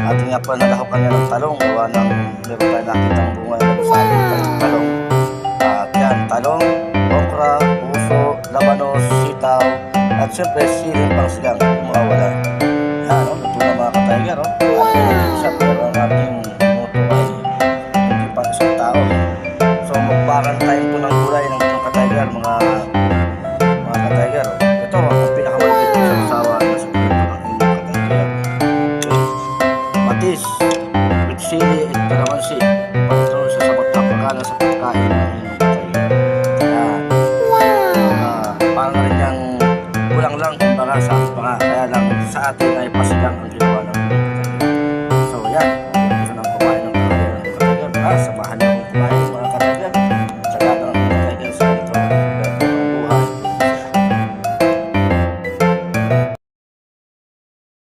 Ating nga po nalahukan niya ng talong. Gawa ng meron tayo nakitang bunga na nagsabi ng talong. At yan, talong, okra, puso, labanos, sitaw, at syempre siling pang sigang mawawala. Yan, ito na mga ka-tiger. Siya pero ang ating moto ay hindi pa isang tao. So magbaran tayo po ng gulay ng mga ka-tiger, mga ka-tiger. Ito ang pinakamalapit ko sa usawa na siguro ang inyong ka-tiger. Matis, with sili, at kalamansi. Ito sa sabot na pagkala sa pagkain ng inyong ka-tiger. Yan. Parang na rin yung kulang lang kumbaga sa mga, kaya lang sa atin ay pasigang ang